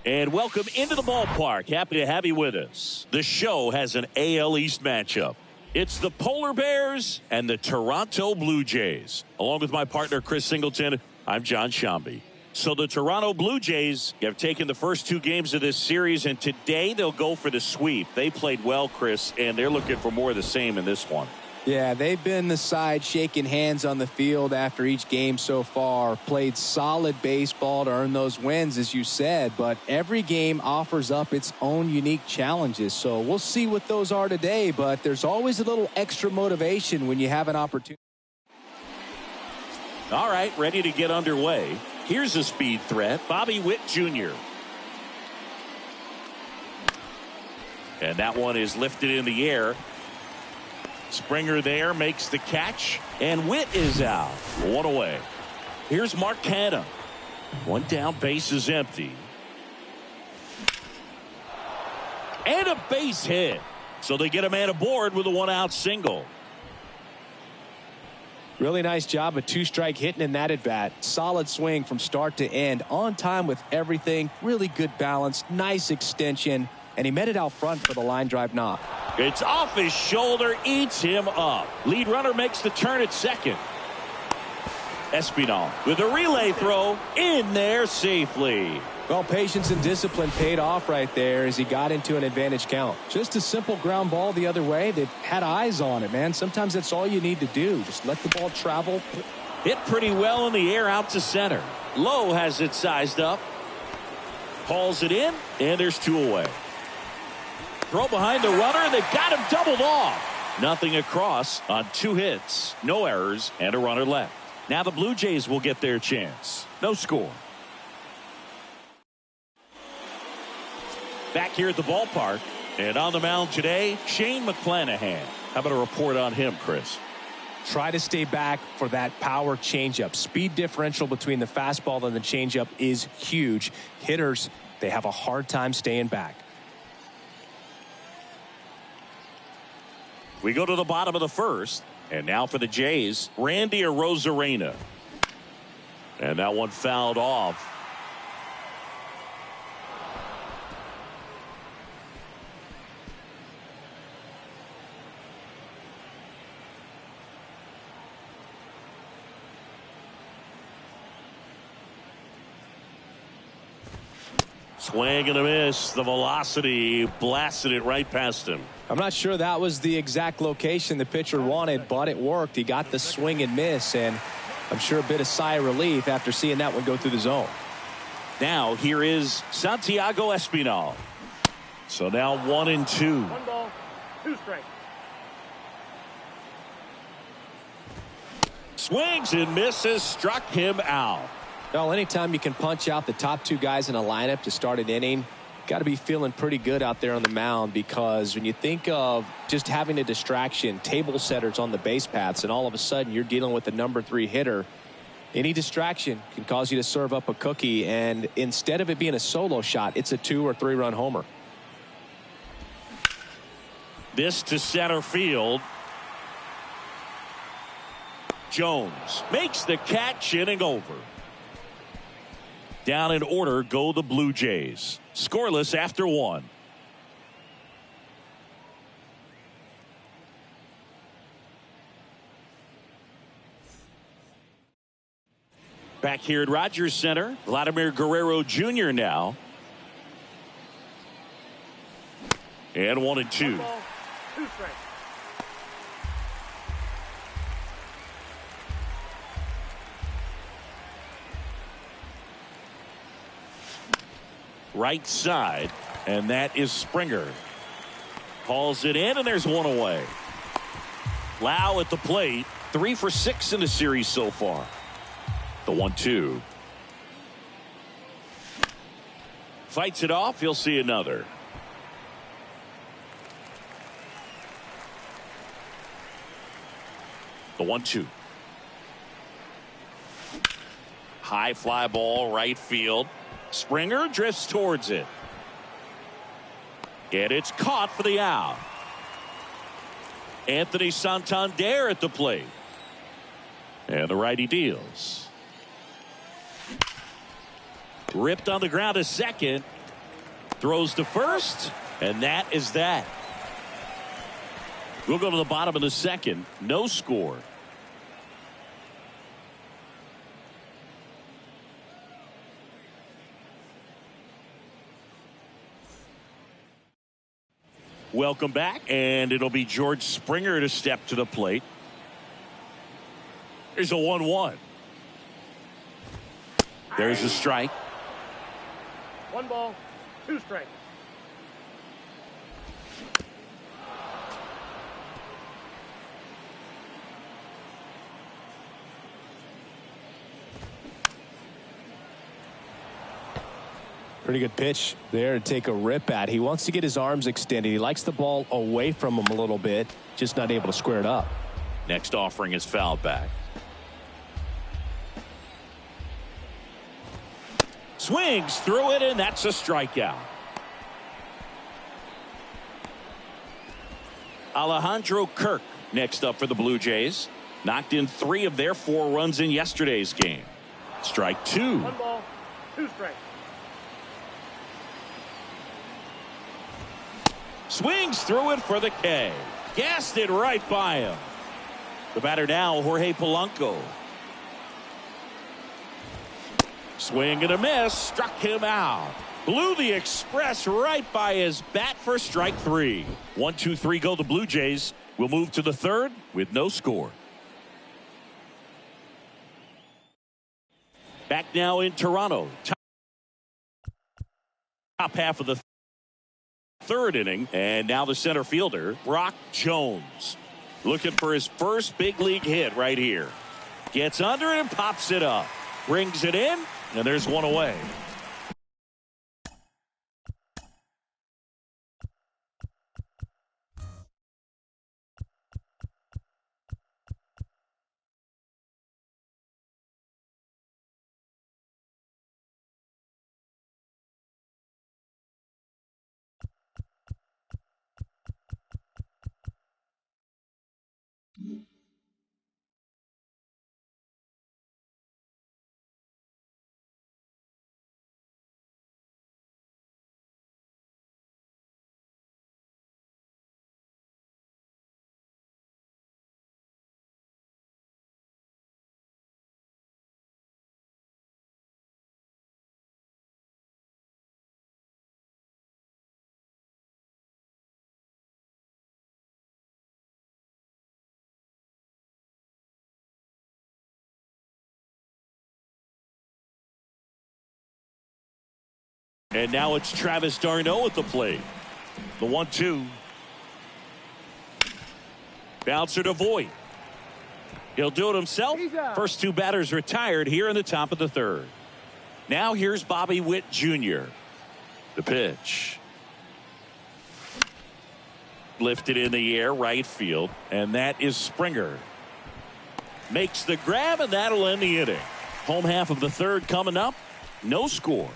And welcome into the ballpark. Happy to have you with us. The show has an AL East matchup. It's the Polar Bears and the Toronto Blue Jays. Along with my partner, Chris Singleton, I'm John Shambi. So the Toronto Blue Jays have taken the first two games of this series, and today they'll go for the sweep. They played well, Chris, and they're looking for more of the same in this one. Yeah, they've been the side shaking hands on the field after each game so far. Played solid baseball to earn those wins, as you said, but every game offers up its own unique challenges. So we'll see what those are today, but there's always a little extra motivation when you have an opportunity. All right, ready to get underway. Here's a speed threat, Bobby Witt Jr. And that one is lifted in the air. Springer there makes the catch, and Witt is out. One away. Here's Mark Canha. One down, base is empty. And a base hit. So they get a man aboard with a one-out single. Really nice job of two-strike hitting in that at-bat. Solid swing from start to end. On time with everything. Really good balance. Nice extension. And he met it out front for the line drive knock. It's off his shoulder, eats him up. Lead runner makes the turn at second. Espinal with a relay throw in there safely. Well, patience and discipline paid off right there as he got into an advantage count. Just a simple ground ball the other way. They've had eyes on it, man. Sometimes that's all you need to do. Just let the ball travel. Hit pretty well in the air out to center. Lowe has it sized up. Hauls it in, and there's two away. Throw behind the runner, and they've got him doubled off. Nothing across on two hits, no errors, and a runner left. Now the Blue Jays will get their chance. No score. Back here at the ballpark, and on the mound today, Shane McClanahan. How about a report on him, Chris? Try to stay back for that power changeup. Speed differential between the fastball and the changeup is huge. Hitters, they have a hard time staying back. We go to the bottom of the first, and now for the Jays, Randy Arozarena. And that one fouled off. Swing and a miss. The velocity blasted it right past him. I'm not sure that was the exact location the pitcher wanted, but it worked. He got the swing and miss, and I'm sure a bit of sigh of relief after seeing that one go through the zone. Now here is Santiago Espinal. So now 1-2. 1 ball, 2 strikes. Swings and misses, struck him out. Well, anytime you can punch out the top two guys in a lineup to start an inning, got to be feeling pretty good out there on the mound, because when you think of just having a distraction, table setters on the base paths, and all of a sudden you're dealing with the number 3 hitter, any distraction can cause you to serve up a cookie, and instead of it being a solo shot, it's a 2 or 3 run homer. This to center field. Jones makes the catch, inning over. Down in order go the Blue Jays. Scoreless after 1. Back here at Rogers Center, Vladimir Guerrero Jr. now. And 1-2. 1 ball, 2 strikes. Right side, and that is Springer. Hauls it in, and there's one away. Lau at the plate, 3 for 6 in the series so far. The 1-2. Fights it off, he'll see another. The 1-2. High fly ball, right field. Springer drifts towards it. And it's caught for the out. Anthony Santander at the plate. And the righty deals. Ripped on the ground to second. Throws to first, and that is that. We'll go to the bottom of the second. No score. Welcome back, and it'll be George Springer to step to the plate. There's a 1-1. There's a strike. 1 ball, 2 strikes. Pretty good pitch there to take a rip at. He wants to get his arms extended. He likes the ball away from him a little bit, just not able to square it up. Next offering is fouled back. Swings through it, and that's a strikeout. Alejandro Kirk next up for the Blue Jays. Knocked in 3 of their 4 runs in yesterday's game. Strike 2. 1 ball, 2 strikes. Swings through it for the K. Gassed it right by him. The batter now, Jorge Polanco. Swing and a miss. Struck him out. Blew the express right by his bat for strike 3. 1, 2, 3 go the Blue Jays. We'll move to the third with no score. Back now in Toronto. Top half of the third inning, and now the center fielder, Brock Jones, looking for his first big league hit right here. Gets under it and pops it up. Brings it in, and there's one away. And now it's Travis d'Arnaud at the plate. The 1-2. Bouncer to Voit. He'll do it himself. First 2 batters retired here in the top of the third. Now here's Bobby Witt Jr. The pitch. Lifted in the air, right field. And that is Springer. Makes the grab, and that'll end the inning. Home half of the third coming up. No score.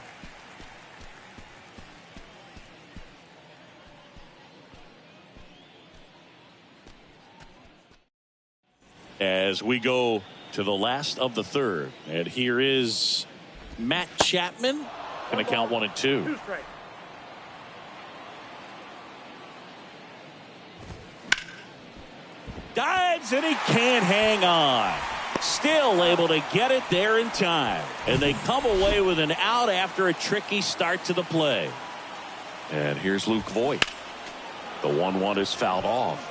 As we go to the last of the third, and here is Matt Chapman. Going to count 1 and 2. 2 strikes. Dives, and he can't hang on. Still able to get it there in time. And they come away with an out after a tricky start to the play. And here's Luke Voit. The 1-1 is fouled off.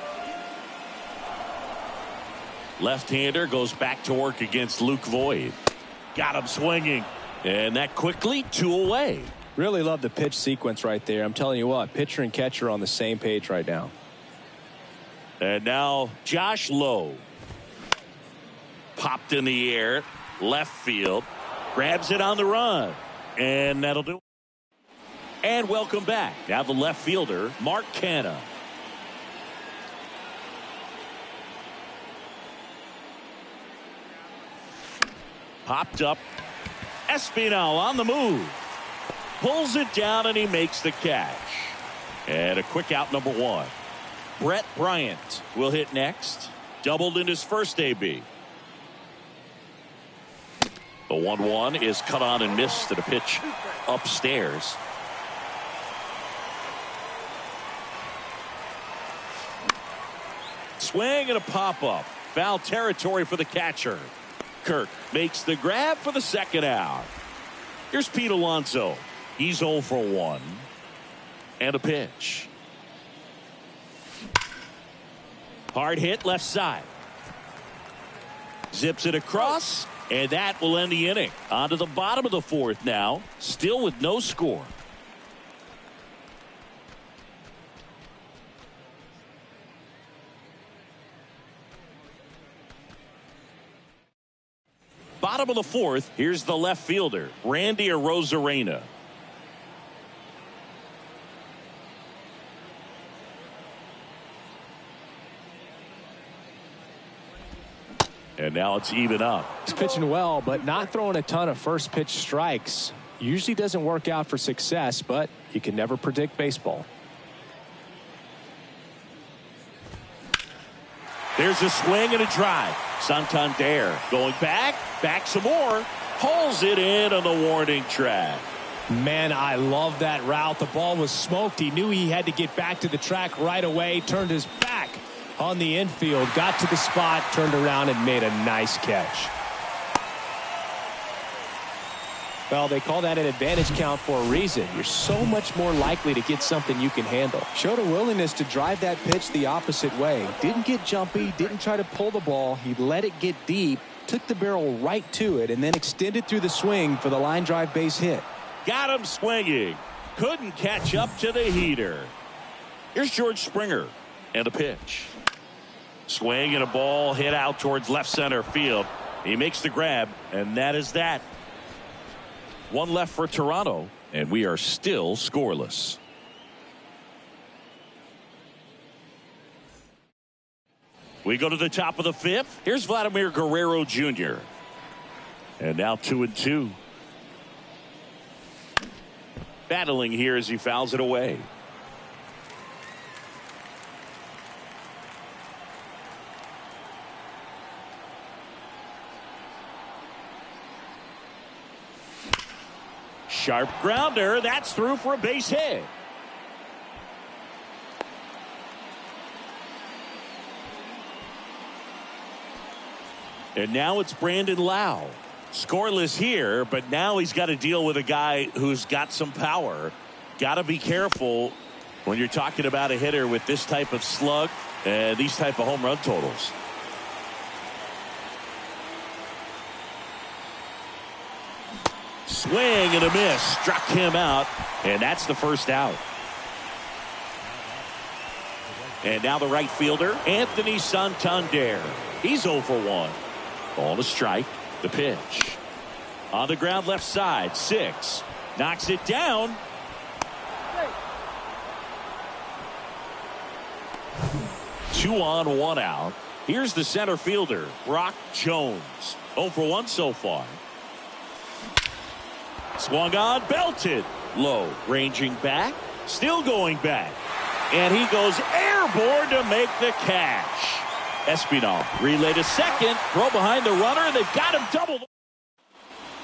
Left-hander goes back to work against Luke Voit. Got him swinging. And that quickly 2 away. Really love the pitch sequence right there. I'm telling you what, pitcher and catcher are on the same page right now. And now Josh Lowe. Popped in the air. Left field. Grabs it on the run. And that'll do it. And welcome back. Now the left fielder, Mark Canha. Popped up. Espinal on the move. Pulls it down, and he makes the catch. And a quick out, number 1. Brett Bryant will hit next. Doubled in his first AB. The 1-1 is cut on and missed at a pitch upstairs. swing and a pop-up. Foul territory for the catcher. Kirk makes the grab for the second out. Here's Pete Alonso. He's 0 for 1. And a pitch. Hard hit left side. Zips it across, and that will end the inning. On to the bottom of the fourth now, still with no score. Bottom of the fourth, here's the left fielder, Randy Arozarena. And now it's even up. He's pitching well, but not throwing a ton of first pitch strikes. Usually doesn't work out for success, but you can never predict baseball. There's a swing and a drive. Santander going back some more. Pulls it in on the warning track. Man, I love that route. The ball was smoked. He knew he had to get back to the track right away. Turned his back on the infield. Got to the spot, turned around, and made a nice catch. Well, they call that an advantage count for a reason. You're so much more likely to get something you can handle. Showed a willingness to drive that pitch the opposite way. Didn't get jumpy, didn't try to pull the ball. He let it get deep, took the barrel right to it, and then extended through the swing for the line drive base hit. Got him swinging. Couldn't catch up to the heater. Here's George Springer and a pitch. Swing and a ball hit out towards left center field. He makes the grab, and that is that. One left for Toronto, and we are still scoreless. We go to the top of the fifth. Here's Vladimir Guerrero Jr. And now 2-2. Battling here as he fouls it away. Sharp grounder. That's through for a base hit. And now it's Brandon Lowe. Scoreless here, but now he's got to deal with a guy who's got some power. Got to be careful when you're talking about a hitter with this type of slug and these type of home run totals. Swing and a miss. Struck him out, and that's the first out. And now the right fielder, Anthony Santander. He's 0 for 1. Ball to strike. The pitch. On the ground left side. 6. Knocks it down. Two on, 1 out. Here's the center fielder, Brock Jones. 0 for 1 so far. Swung on, belted. Low, ranging back, still going back. And he goes airborne to make the catch. Espinal relay to second, throw behind the runner, and they've got him doubled.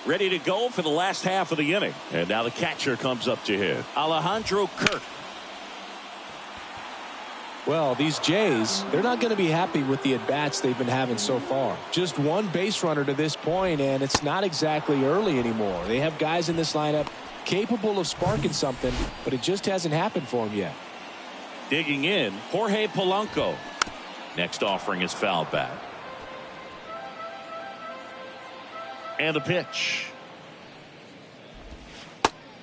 Ready to go for the last half of the inning. And now the catcher comes up to hit. Alejandro Kirk. Well, these Jays, they're not going to be happy with the at-bats they've been having so far. Just one base runner to this point, and it's not exactly early anymore. They have guys in this lineup capable of sparking something, but it just hasn't happened for them yet. Digging in, Jorge Polanco. Next offering is fouled back. And a pitch.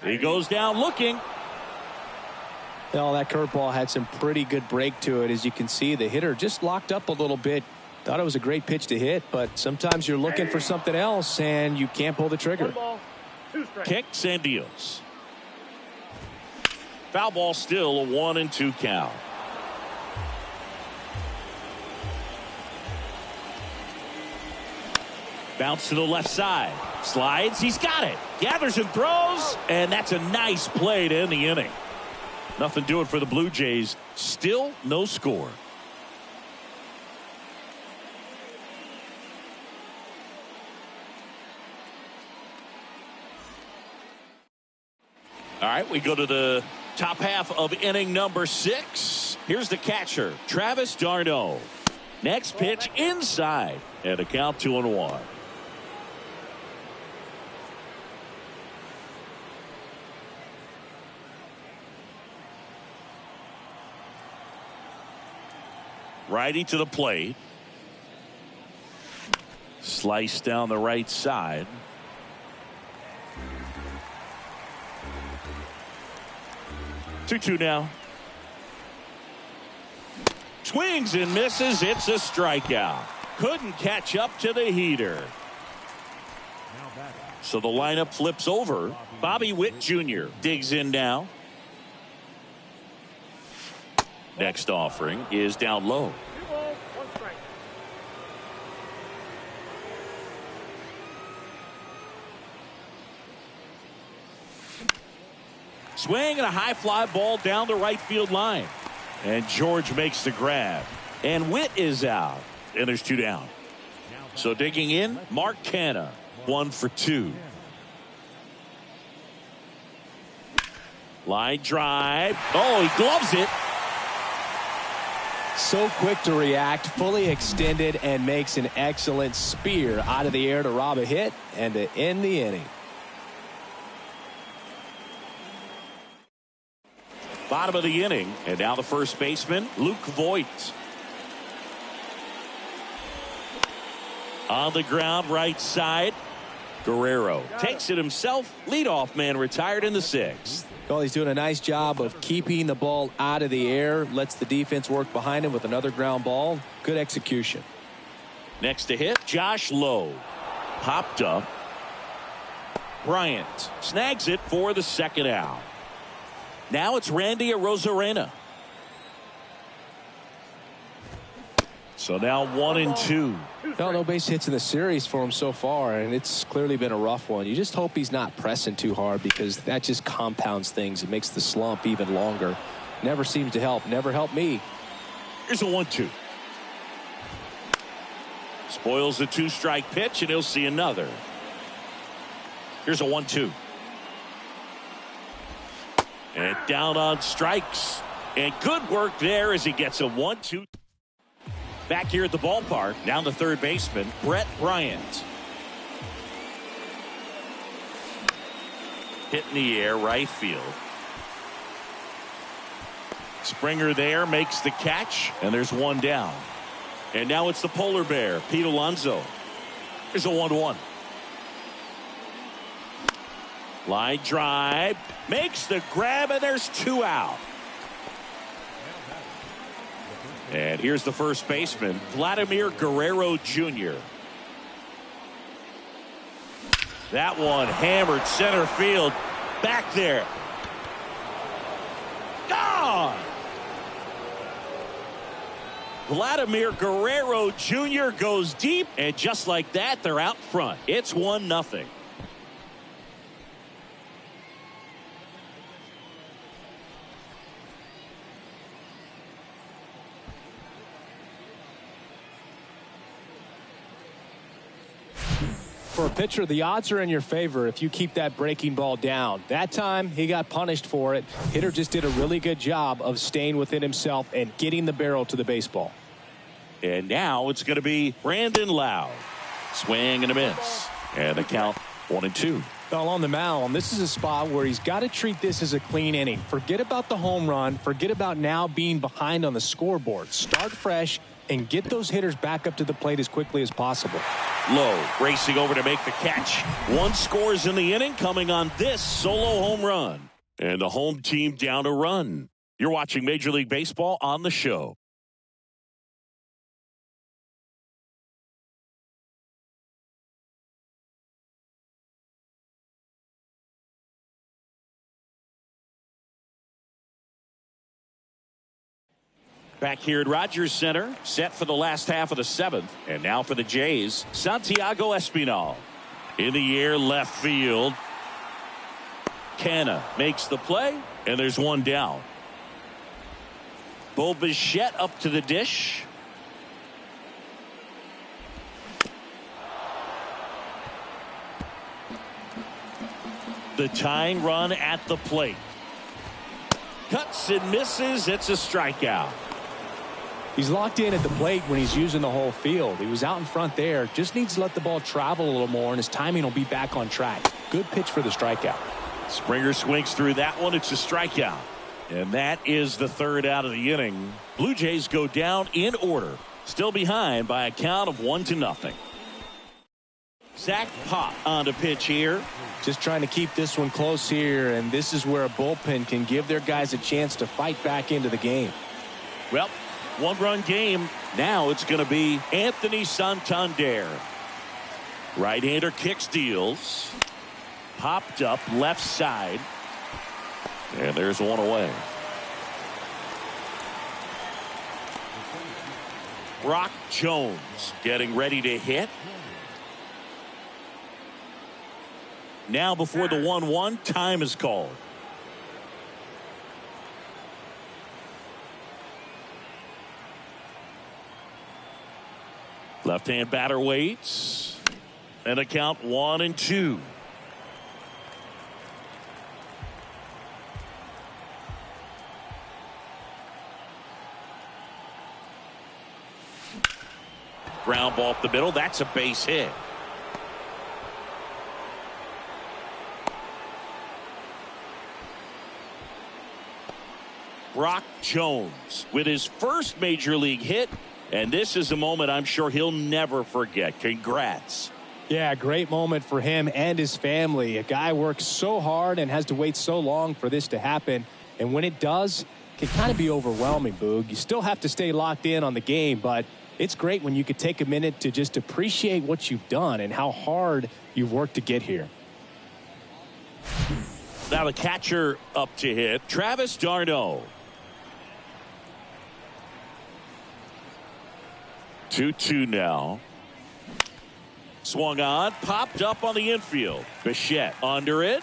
He goes down looking. Well, that curveball had some pretty good break to it. As you can see, the hitter just locked up a little bit. Thought it was a great pitch to hit, but sometimes you're looking for something else and you can't pull the trigger. 1 ball, 2 strikes. Kicks and deals. Foul ball, still a 1-2 count. Bounce to the left side. Slides. He's got it. Gathers and throws. And that's a nice play to end the inning. Nothing doing for the Blue Jays. Still no score. All right, we go to the top half of inning number 6. Here's the catcher, Travis d'Arnaud. Next pitch inside, and a count 2-1. Righty to the plate. Slice down the right side. Two now. Swings and misses. It's a strikeout. Couldn't catch up to the heater. So the lineup flips over. Bobby Witt Jr. digs in now. Next offering is down low. 2 balls, 1 strike. Swing and a high fly ball down the right field line. And George makes the grab. And Witt is out. And there's 2 down. So digging in, Mark Canha, 1 for 2. Line drive. Oh, he gloves it. So quick to react, fully extended, and makes an excellent spear out of the air to rob a hit and to end the inning. Bottom of the inning, and now the first baseman, Luke Voit. On the ground, right side. Guerrero takes it himself. Leadoff man retired in the 6th. Well, he's doing a nice job of keeping the ball out of the air. Lets the defense work behind him with another ground ball. Good execution. Next to hit, Josh Lowe. Popped up. Bryant snags it for the 2nd out. Now it's Randy Arozarena. So now 1-2. No base hits in the series for him so far, and it's clearly been a rough one. You just hope he's not pressing too hard, because that just compounds things. It makes the slump even longer. Never seems to help. Never helped me. Here's a 1-2. Spoils the 2-strike pitch, and he'll see another. Here's a 1-2. And down on strikes. And good work there as he gets a 1-2. Back here at the ballpark, down the third baseman, Brett Bryant. Hit in the air, right field. Springer there makes the catch, and there's 1 down. And now it's the polar bear, Pete Alonso. There's a 1-1. Line drive, makes the grab, and there's 2 out. And here's the first baseman, Vladimir Guerrero Jr. That one hammered center field. Back there. Gone! Vladimir Guerrero Jr. goes deep, and just like that, they're out front. It's 1-0. For a pitcher, the odds are in your favor if you keep that breaking ball down. That time, he got punished for it. Hitter just did a really good job of staying within himself and getting the barrel to the baseball. And now it's going to be Brandon Lowe. Swing and a miss. And the count 1-2. Well, on the mound, this is a spot where he's got to treat this as a clean inning. Forget about the home run. Forget about now being behind on the scoreboard. Start fresh and get those hitters back up to the plate as quickly as possible. Lowe racing over to make the catch. 1 scores in the inning, coming on this solo home run. And the home team down a run. You're watching Major League Baseball on the show. Back here at Rogers Center, set for the last half of the 7th. And now for the Jays, Santiago Espinal. In the air, left field. Canha makes the play, and there's 1 down. Bo Bichette up to the dish. The tying run at the plate. Cuts and misses. It's a strikeout. He's locked in at the plate when he's using the whole field. He was out in front there. Just needs to let the ball travel a little more, and his timing will be back on track. Good pitch for the strikeout. Springer swings through that one. It's a strikeout. And that is the third out of the inning. Blue Jays go down in order. Still behind by a count of 1-0. Zach Pop on the pitch here. Just trying to keep this one close here, and this is where a bullpen can give their guys a chance to fight back into the game. Well, one-run game. Now it's going to be Anthony Santander. Right-hander kicks, deals. Popped up left side. And there's one away. Brock Jones getting ready to hit. Now before the 1-1, time is called. Left-hand batter waits. And a count 1-2. Ground ball up the middle. That's a base hit. Brock Jones with his first major league hit. And this is a moment I'm sure he'll never forget. Congrats. Yeah, great moment for him and his family. A guy works so hard and has to wait so long for this to happen. And when it does, it can kind of be overwhelming, Boog. You still have to stay locked in on the game, but it's great when you could take a minute to just appreciate what you've done and how hard you've worked to get here. Now the catcher up to hit, Travis d'Arnaud. 2-2 now. Swung on, popped up on the infield. Bichette under it.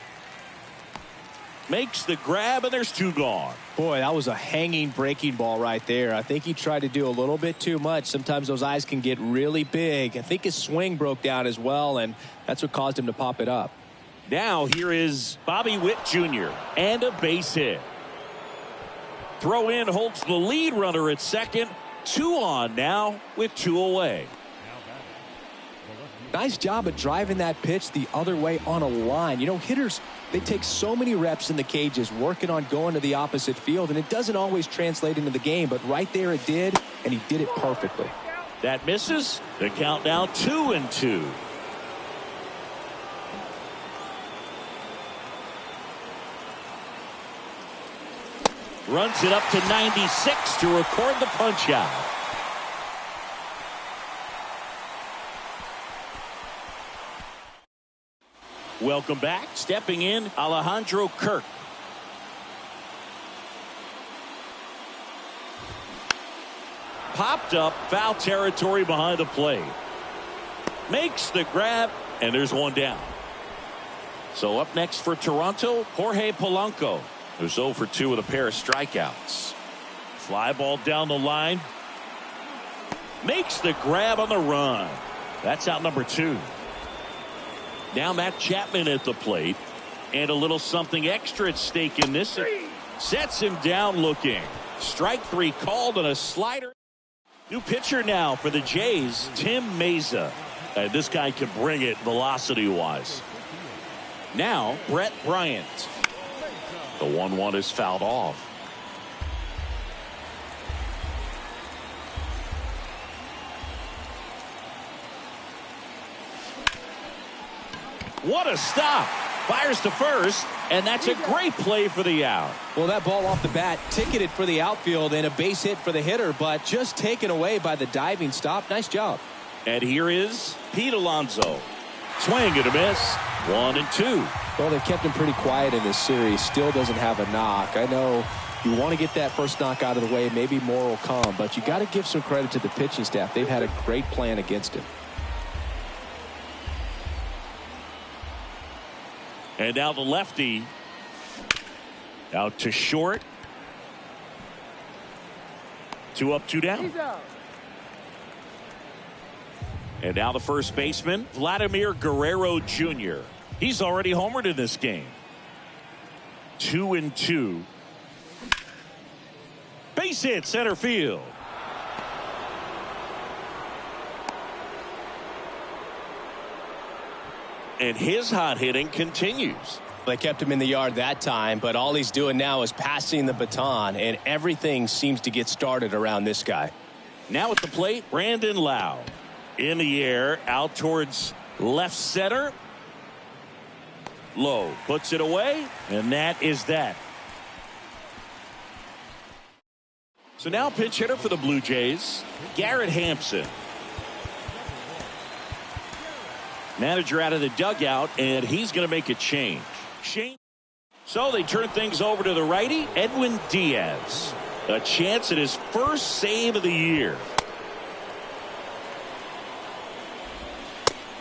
Makes the grab, and there's two gone. Boy, that was a hanging breaking ball right there. I think he tried to do a little bit too much. Sometimes those eyes can get really big. I think his swing broke down as well, and that's what caused him to pop it up. Now here is Bobby Witt Jr. and a base hit. Throw in holds the lead runner at second. 2 on now with 2 away. Nice job of driving that pitch the other way on a line. You know, hitters, they take so many reps in the cages working on going to the opposite field, and it doesn't always translate into the game, but right there it did, and he did it perfectly. That misses. The count now 2-2. Runs it up to 96 to record the punch out. Welcome back. Stepping in, Alejandro Kirk. Popped up, foul territory behind the plate. Makes the grab, and there's one down. So up next for Toronto, Jorge Polanco. Who's 0 for 2 with a pair of strikeouts. Fly ball down the line. Makes the grab on the run. That's out number 2. Now Matt Chapman at the plate. And a little something extra at stake in this. Sets him down looking. Strike 3 called on a slider. New pitcher now for the Jays, Tim Mayza. This guy can bring it velocity-wise. Now Brett Bryant. The 1-1 is fouled off. What a stop. Fires to first, and that's a great play for the out. Well, that ball off the bat ticketed for the outfield and a base hit for the hitter, but just taken away by the diving stop. Nice job. And here is Pete Alonso. Swing and a miss. 1-2. Well, they've kept him pretty quiet in this series. Still doesn't have a knock. I know you want to get that first knock out of the way. Maybe more will come, but you got to give some credit to the pitching staff. They've had a great plan against him. And now the lefty out to short. 2 up, 2 down. And now the first baseman, Vladimir Guerrero Jr. He's already homered in this game. 2-2. Base hit center field. and his hot hitting continues. They kept him in the yard that time, but all he's doing now is passing the baton, and everything seems to get started around this guy. Now at the plate, Brandon Lowe. In the air, out towards left center. Lowe puts it away, and that is that. So now pinch hitter for the Blue Jays, Garrett Hampson. Manager out of the dugout, and he's going to make a change. So they turn things over to the righty, Edwin Diaz. A chance at his first save of the year.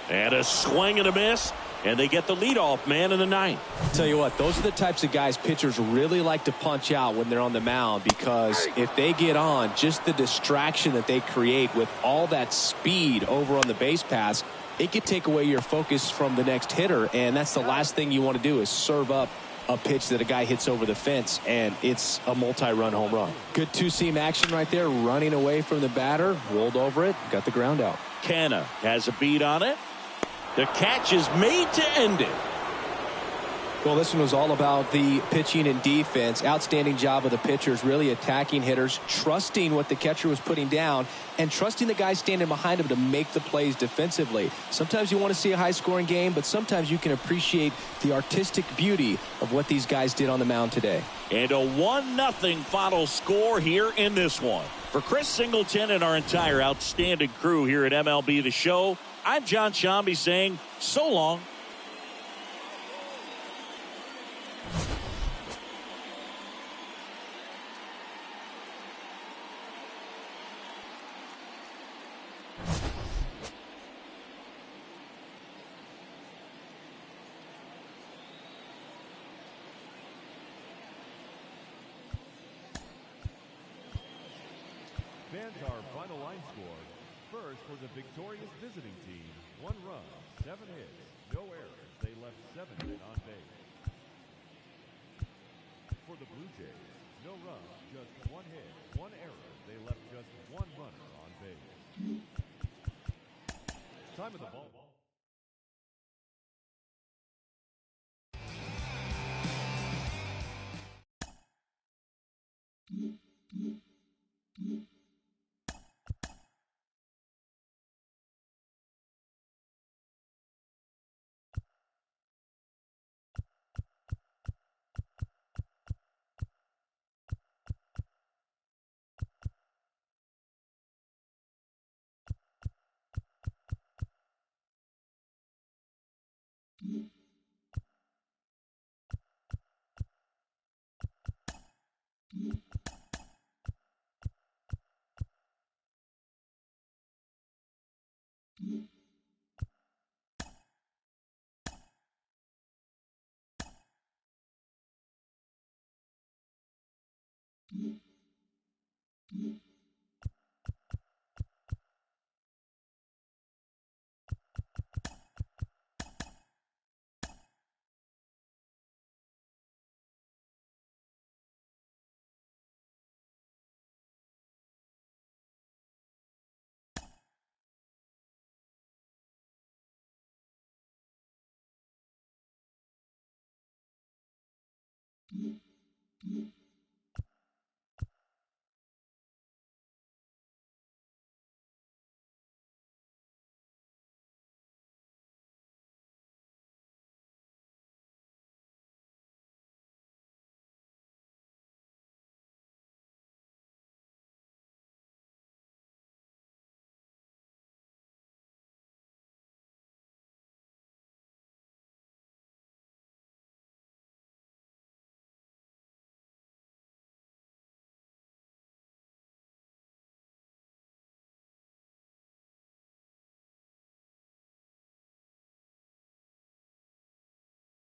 And a swing and a miss, and they get the leadoff man in the ninth. Tell you what, those are the types of guys pitchers really like to punch out when they're on the mound, because if they get on, just the distraction that they create with all that speed over on the base pass, it could take away your focus from the next hitter, and that's the last thing you want to do is serve up a pitch that a guy hits over the fence, and it's a multi-run home run. Good two-seam action right there, running away from the batter, rolled over it, got the ground out. Canna has a beat on it. The catch is made to end it. Well, this one was all about the pitching and defense. Outstanding job of the pitchers, really attacking hitters, trusting what the catcher was putting down, and trusting the guys standing behind him to make the plays defensively. Sometimes you want to see a high-scoring game, but sometimes you can appreciate the artistic beauty of what these guys did on the mound today. And a 1-0 final score here in this one. For Chris Singleton and our entire outstanding crew here at MLB The Show, I'm John Shambi saying so long. Fans, our final line score. First for the victorious visiting team, 1 run, 7 hits, no errors. They left 7 men on base. For the Blue Jays, no run, just 1 hit, 1 error. They left just 1 runner on base. Time of the ball. Mm-hmm.